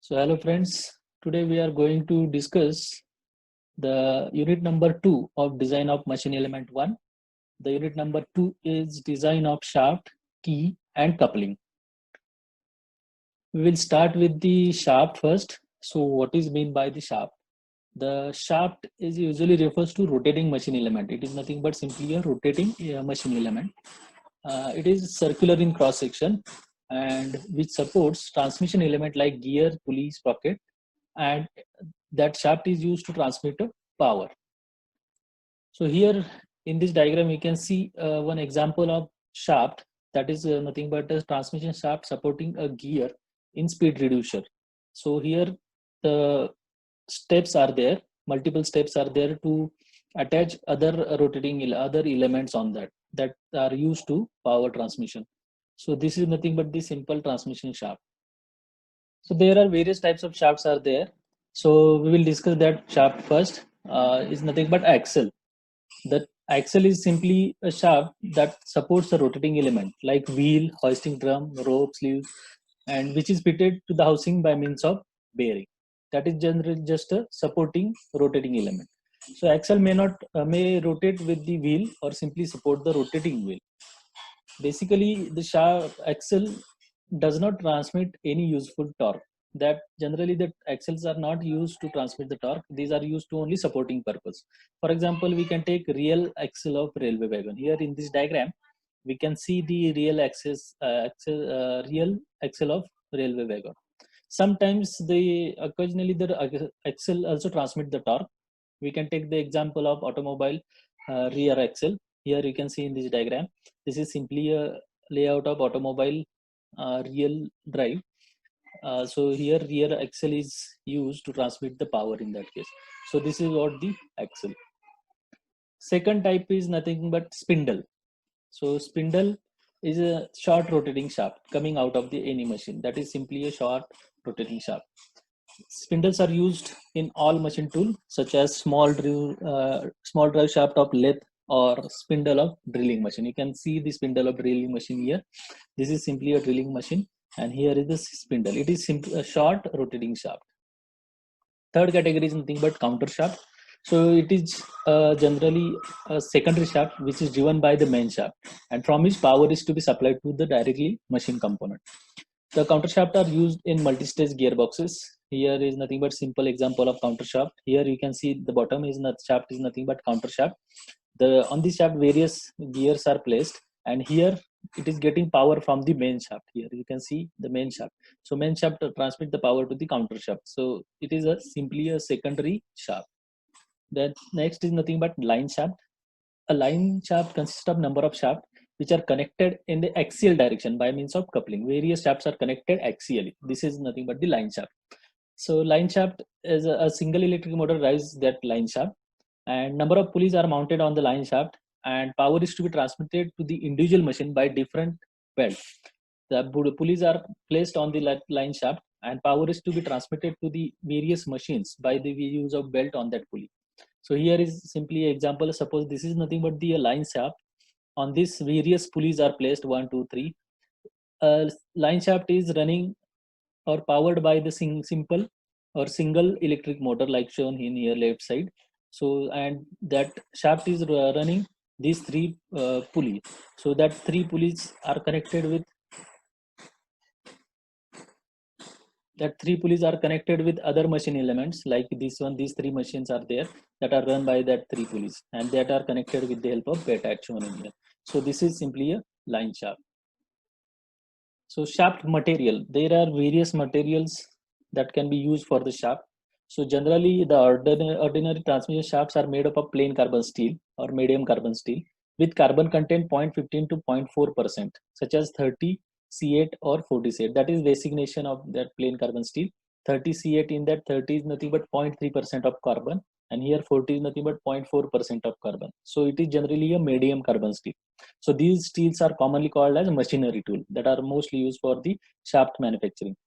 So hello friends, today we are going to discuss the unit number 2 of design of machine element 1. The unit number 2 is design of shaft, key and coupling. We will start with the shaft first. So what is meant by the shaft? The shaft is usually refers to rotating machine element. It is nothing but simply a rotating machine element. It is circular in cross section and which supports transmission element like gear, pulley, sprocket, and that shaft is used to transmit power. So here in this diagram you can see one example of shaft that is nothing but a transmission shaft supporting a gear in speed reducer. So here the steps are there, multiple steps are there to attach other rotating other elements on that are used to power transmission. So this is nothing but the simple transmission shaft. So there are various types of shafts are there. So we will discuss that shaft first. Is nothing but axle. The axle is simply a shaft that supports a rotating element like wheel, hoisting drum, rope, sleeves, and which is fitted to the housing by means of bearing. That is generally just a supporting rotating element. So axle may rotate with the wheel or simply support the rotating wheel. Basically, the shaft axle does not transmit any useful torque. That generally the axles are not used to transmit the torque. These are used to only supporting purpose. For example, we can take real axle of railway wagon. Here in this diagram, we can see the real axle of railway wagon. Sometimes occasionally the axle also transmit the torque. We can take the example of automobile rear axle. Here you can see in this diagram. This is simply a layout of automobile real drive. So here rear axle is used to transmit the power in that case. So this is what the axle. Second type is nothing but spindle. So spindle is a short rotating shaft coming out of the any machine. That is simply a short rotating shaft. Spindles are used in all machine tool such as small drive shaft of lathe or spindle of drilling machine. You can see the spindle of drilling machine here. This is simply a drilling machine, and here is the spindle. It is simply a short rotating shaft. Third category is nothing but counter shaft. So it is generally a secondary shaft which is driven by the main shaft, and from which power is to be supplied to the directly machine component. The counter shaft are used in multi-stage gearboxes. Here is nothing but simple example of counter shaft. Here you can see the bottom is not shaft is nothing but counter shaft. On this shaft various gears are placed, and here it is getting power from the main shaft. Here you can see the main shaft. So main shaft transmit the power to the counter shaft. So it is a simply a secondary shaft. Then next is nothing but line shaft. A line shaft consists of number of shafts which are connected in the axial direction by means of coupling. Various shafts are connected axially. This is nothing but the line shaft. So line shaft is a single electric motor drives that line shaft, and number of pulleys are mounted on the line shaft, and power is to be transmitted to the individual machine by different belts. The pulleys are placed on the line shaft, and power is to be transmitted to the various machines by the use of belt on that pulley. So here is simply an example. Suppose this is nothing but the line shaft. On this, various pulleys are placed 1, 2, 3. Line shaft is running or powered by the simple or single electric motor like shown in here left side. So and that shaft is running these three pulleys. So that three pulleys are connected with other machine elements like this one. These three machines are there that are run by that three pulleys, and that are connected with the help of beta shown in here. So this is simply a line shaft. So shaft material, there are various materials that can be used for the shaft. So generally the ordinary transmission shafts are made up of plain carbon steel or medium carbon steel with carbon content 0.15 to 0.4%, such as 30 C8 or 40 C8. That is designation of that plain carbon steel. 30 C8, in that 30 is nothing but 0.3% of carbon, and here 40 is nothing but 0.4% of carbon. So it is generally a medium carbon steel. So these steels are commonly called as machinery tool that are mostly used for the shaft manufacturing.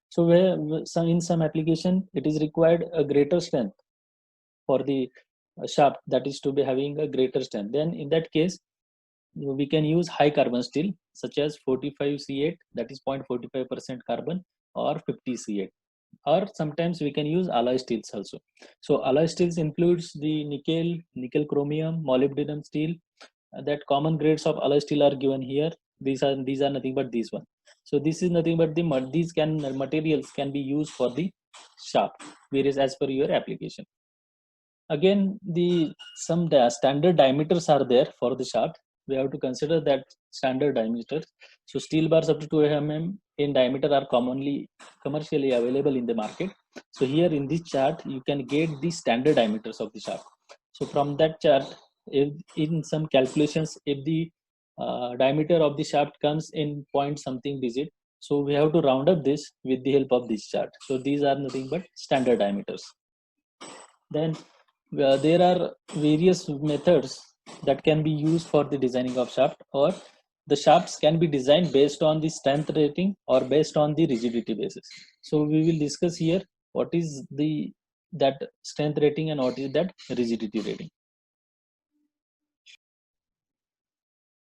So in some application it is required a greater strength for the shaft, that is to be having a greater strength. Then in that case we can use high carbon steel such as 45 C8, that is 0.45% carbon, or 50 C8. or sometimes we can use alloy steels also. So alloy steels includes the nickel chromium, molybdenum steel. That common grades of alloy steel are given here. These are nothing but these one. So this is nothing but these materials can be used for the shaft, various as per your application. Again, some standard diameters are there for the shaft. We have to consider that standard diameters. So steel bars up to 2 mm in diameter are commercially available in the market. So here in this chart you can get the standard diameters of the shaft. So from that chart, if in some calculations, if the diameter of the shaft comes in point something digit, so we have to round up this with the help of this chart. So these are nothing but standard diameters. Then there are various methods that can be used for the designing of shaft, or the shafts can be designed based on the strength rating or based on the rigidity basis. So we will discuss here what is that strength rating and what is that rigidity rating.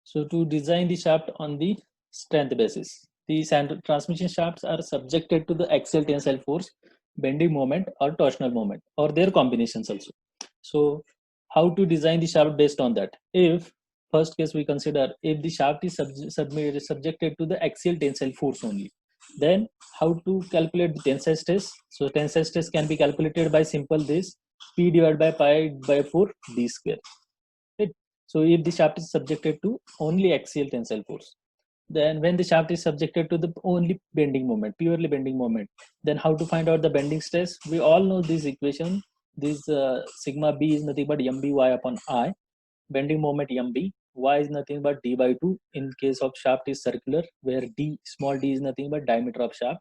So to design the shaft on the strength basis, the transmission shafts are subjected to the axial tensile force, bending moment, or torsional moment, or their combinations also. So how to design the shaft based on that? If first case we consider, if the shaft is subjected to the axial tensile force only, then how to calculate the tensile stress? So tensile stress can be calculated by simple this P divided by pi by 4 d square. Right? So if the shaft is subjected to only axial tensile force, then when the shaft is subjected to the only bending moment, purely bending moment, then how to find out the bending stress? We all know this equation. This sigma b is nothing but mby upon I. Bending moment mb. Y is nothing but d by 2 in case of shaft is circular, where d, small d, is nothing but diameter of shaft,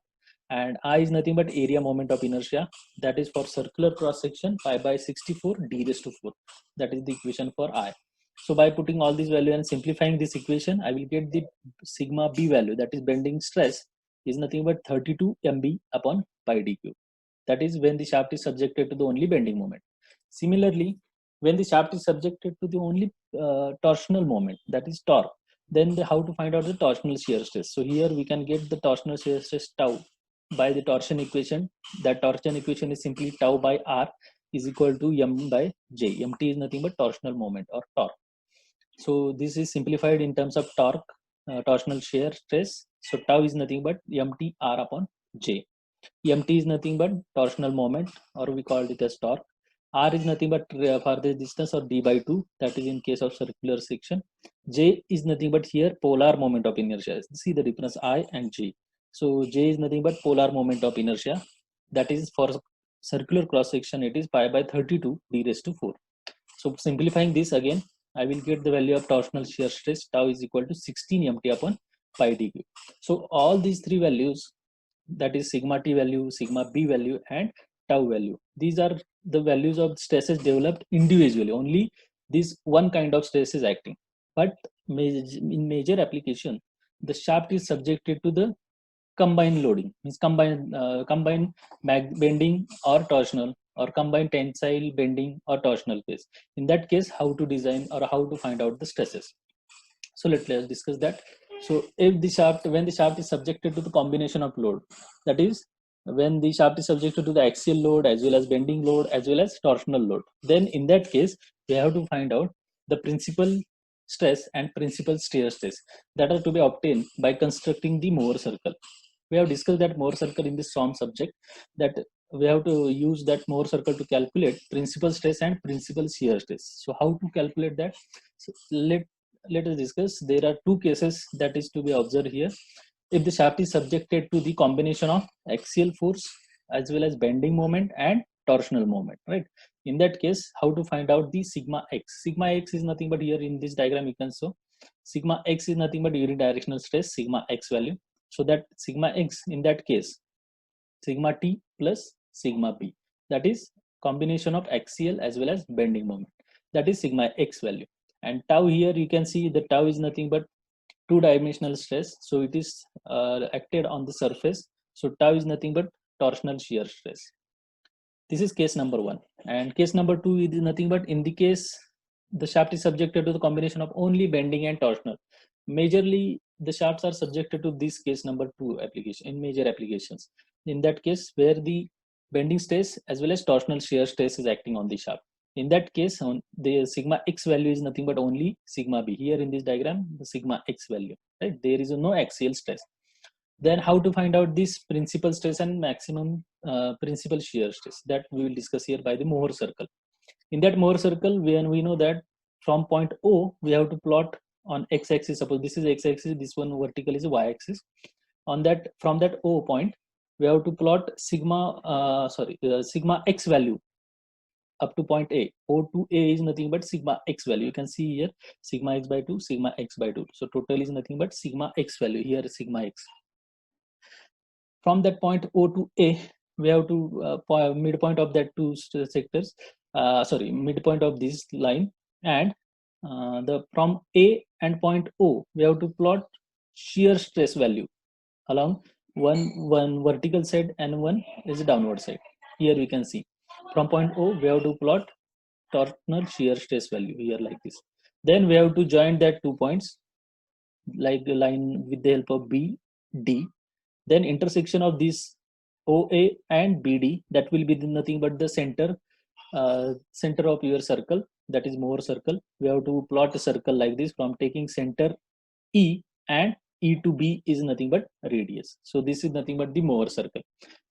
and I is nothing but area moment of inertia. That is for circular cross section, pi by 64 d raised to 4. That is the equation for I. So by putting all these value and simplifying this equation, I will get the sigma b value, that is bending stress, is nothing but 32 mb upon pi d cube. That is when the shaft is subjected to the only bending moment. Similarly, when the shaft is subjected to the only torsional moment, that is torque, then how to find out the torsional shear stress? So here we can get the torsional shear stress tau by the torsion equation. That torsion equation is simply tau by r is equal to m by j. Mt is nothing but torsional moment or torque. So this is simplified in terms of torque, torsional shear stress. So tau is nothing but mt r upon j. Mt is nothing but torsional moment, or we call it as torque. R is nothing but farthest distance, or d by 2, that is in case of circular section. J is nothing but here polar moment of inertia. See the difference I and J. So J is nothing but polar moment of inertia. That is for circular cross section, it is pi by 32 d raised to 4. So simplifying this again, I will get the value of torsional shear stress tau is equal to 16 mt upon pi d cube. So all these three values, that is sigma t value, sigma b value, and tau value, these are the values of stresses developed individually. Only this one kind of stress is acting. But in major application, the shaft is subjected to the combined loading, means combined bending or torsional, or combined tensile bending or torsional case. In that case, how to design or how to find out the stresses? So let's discuss that. So if the shaft, when the shaft is subjected to the combination of load, that is when the shaft is subjected to the axial load as well as bending load as well as torsional load, then in that case we have to find out the principal stress and principal shear stress that are to be obtained by constructing the Mohr circle. We have discussed that Mohr circle in this SOM subject, that we have to use that Mohr circle to calculate principal stress and principal shear stress. So how to calculate that? So let us discuss. There are two cases that is to be observed here. If the shaft is subjected to the combination of axial force as well as bending moment and torsional moment, right? In that case, how to find out the sigma x? Sigma x is nothing but here in this diagram you can show sigma x is nothing but unidirectional stress, sigma x value. So that sigma x in that case, sigma t plus sigma b, that is combination of axial as well as bending moment, that is sigma x value. And tau, here you can see the tau is nothing but two-dimensional stress, so it is acted on the surface. So tau is nothing but torsional shear stress. This is case number one. And case number two is nothing but in the case the shaft is subjected to the combination of only bending and torsional. Majorly the shafts are subjected to this case number two application in major applications. in that case where the bending stress as well as torsional shear stress is acting on the shaft. In that case, the sigma x value is nothing but only sigma b. Here in this diagram, the sigma x value, right? There is no axial stress. Then how to find out this principal stress and maximum principal shear stress, that we will discuss here by the Mohr circle. In that Mohr circle, when we know that from point O, we have to plot on x-axis. Suppose this is x-axis, this one vertical is y-axis. On that, from that O point, we have to plot sigma x value up to point A. O to A is nothing but sigma x value. You can see here sigma x by 2, sigma x by 2. So total is nothing but sigma x value. Here is sigma x. From that point O to A, we have to midpoint of that two sectors. Midpoint of this line, and from A and point O, we have to plot shear stress value along one vertical side and one is a downward side. Here we can see from point O, we have to plot torsional shear stress value here like this. Then we have to join that 2 points like the line with the help of B, D. Then intersection of this OA and BD, that will be nothing but the center of your circle, that is Mohr circle. We have to plot a circle like this from taking center E, and E to B is nothing but radius. So this is nothing but the Mohr circle.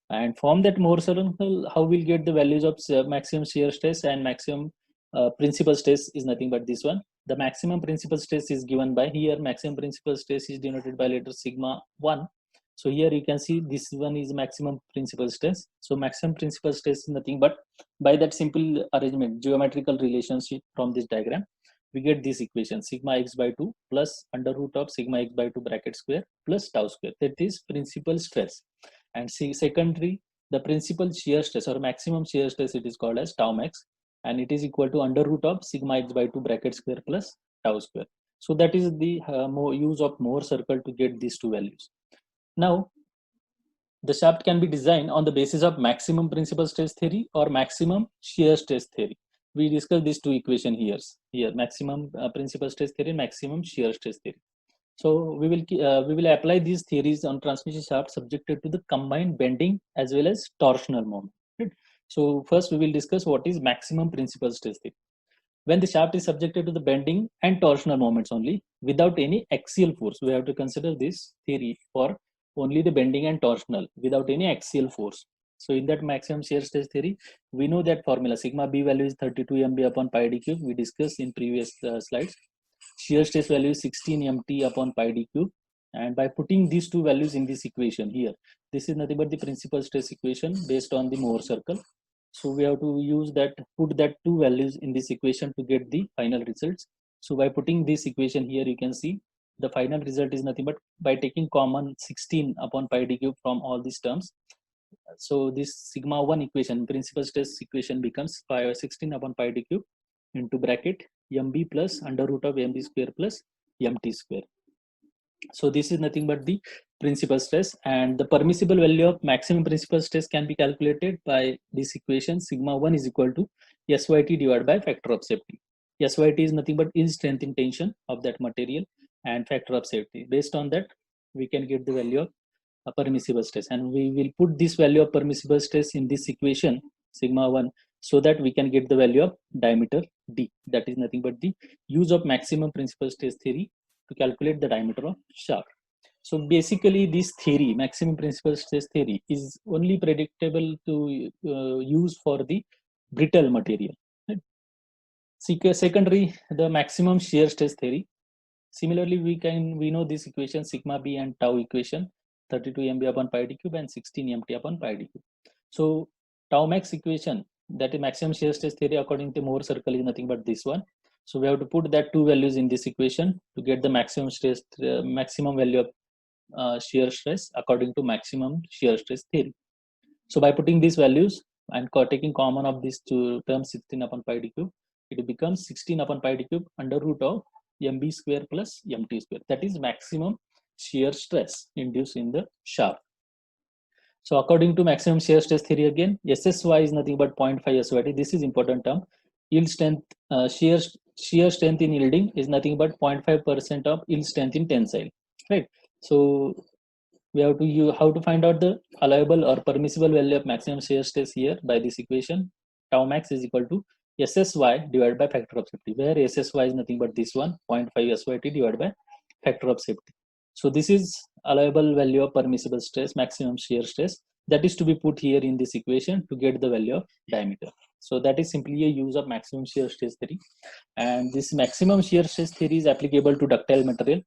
And from that Mohr circle, how we'll get the values of maximum shear stress and maximum principal stress is nothing but this one. The maximum principal stress is given by here. Maximum principal stress is denoted by letter sigma 1. So here you can see this one is maximum principal stress. So maximum principal stress is nothing but by that simple arrangement, geometrical relationship from this diagram, we get this equation sigma x by 2 plus under root of sigma x by 2 bracket square plus tau square. That is principal stress. And see, secondary, the principal shear stress or maximum shear stress, it is called as tau max, and it is equal to under root of sigma x by 2 bracket square plus tau square. So that is the use of Mohr circle to get these two values. Now, the shaft can be designed on the basis of maximum principal stress theory or maximum shear stress theory. We discussed these two equations here maximum principal stress theory, maximum shear stress theory. So we will apply these theories on transmission shaft subjected to the combined bending as well as torsional moment. Right? So first we will discuss what is maximum principal stress theory. When the shaft is subjected to the bending and torsional moments only without any axial force, we have to consider this theory for only the bending and torsional without any axial force. So in that maximum shear stress theory, we know that formula sigma b value is 32 mb upon pi d cube. We discussed in previous slides. Shear stress value is 16 mt upon pi d cube. And by putting these two values in this equation here, this is nothing but the principal stress equation based on the Mohr circle. So we have to use that, put that two values in this equation to get the final results. So by putting this equation here, you can see the final result is nothing but by taking common 16 upon pi d cube from all these terms. So this sigma 1 equation, principal stress equation, becomes 16 upon pi d cube into bracket mb plus under root of mb square plus mt square. So this is nothing but the principal stress, and the permissible value of maximum principal stress can be calculated by this equation sigma 1 is equal to SYT divided by factor of safety. SYT is nothing but yield strength in tension of that material and factor of safety. Based on that, we can get the value of permissible stress, and we will put this value of permissible stress in this equation sigma 1 so that we can get the value of diameter D. That is nothing but the use of maximum principal stress theory to calculate the diameter of shaft. So basically this theory, maximum principal stress theory, is only predictable to use for the brittle material. Right? Secondary, the maximum shear stress theory. Similarly, we know this equation sigma b and tau equation, 32 mb upon pi d cube and 16 mt upon pi d cube. So tau max equation, that is maximum shear stress theory according to Mohr circle, is nothing but this one. So we have to put that two values in this equation to get the maximum stress, maximum value of shear stress according to maximum shear stress theory. So by putting these values and taking common of these two terms 16 upon pi d cube, it becomes 16 upon pi d cube under root of mb square plus mt square. That is maximum shear stress induced in the shaft. So according to maximum shear stress theory again, SSY is nothing but 0.5 SYT. This is important term. Yield strength, shear strength in yielding is nothing but 0.5% of yield strength in tensile. Right. So we have to how to find out the allowable or permissible value of maximum shear stress here by this equation. Tau max is equal to SSY divided by factor of safety, where SSY is nothing but this one, 0.5 SYT divided by factor of safety. So this is allowable value of permissible stress, maximum shear stress, that is to be put here in this equation to get the value of diameter. So that is simply a use of maximum shear stress theory, and this maximum shear stress theory is applicable to ductile material.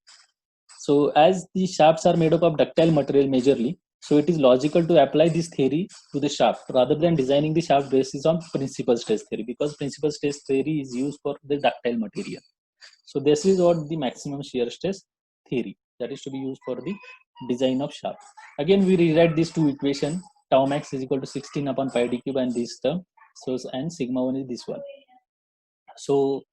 So as the shafts are made up of ductile material majorly, so it is logical to apply this theory to the shaft rather than designing the shaft basis on principal stress theory, because principal stress theory is used for the ductile material. So this is what the maximum shear stress theory that is to be used for the design of shaft. Again, we rewrite these two equation. Tau max is equal to 16 upon pi d cube and this term. So and sigma 1 is this one. So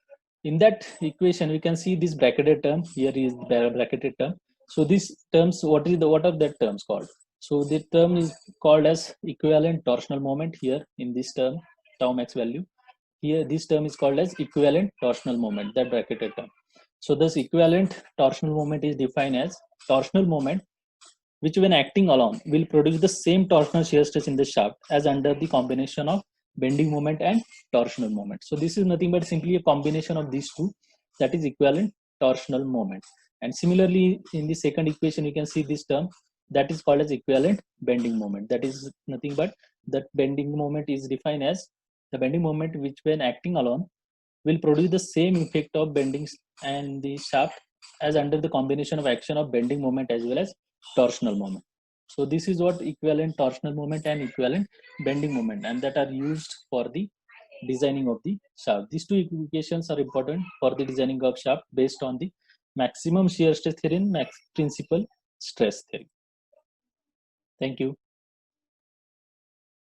in that equation, we can see this bracketed term. Here is the bracketed term. So these terms, what are that terms called? So the term is called as equivalent torsional moment here in this term, tau max value. Here this term is called as equivalent torsional moment, that bracketed term. So this equivalent torsional moment is defined as torsional moment which when acting alone will produce the same torsional shear stress in the shaft as under the combination of bending moment and torsional moment. So this is nothing but simply a combination of these two, that is equivalent torsional moment. And similarly in the second equation you can see this term that is called as equivalent bending moment. That is nothing but that bending moment is defined as the bending moment which when acting alone will produce the same effect of bending and the shaft as under the combination of action of bending moment as well as torsional moment. So this is what equivalent torsional moment and equivalent bending moment, and that are used for the designing of the shaft. These two equations are important for the designing of shaft based on the maximum shear stress theory and principal stress theory. Thank you.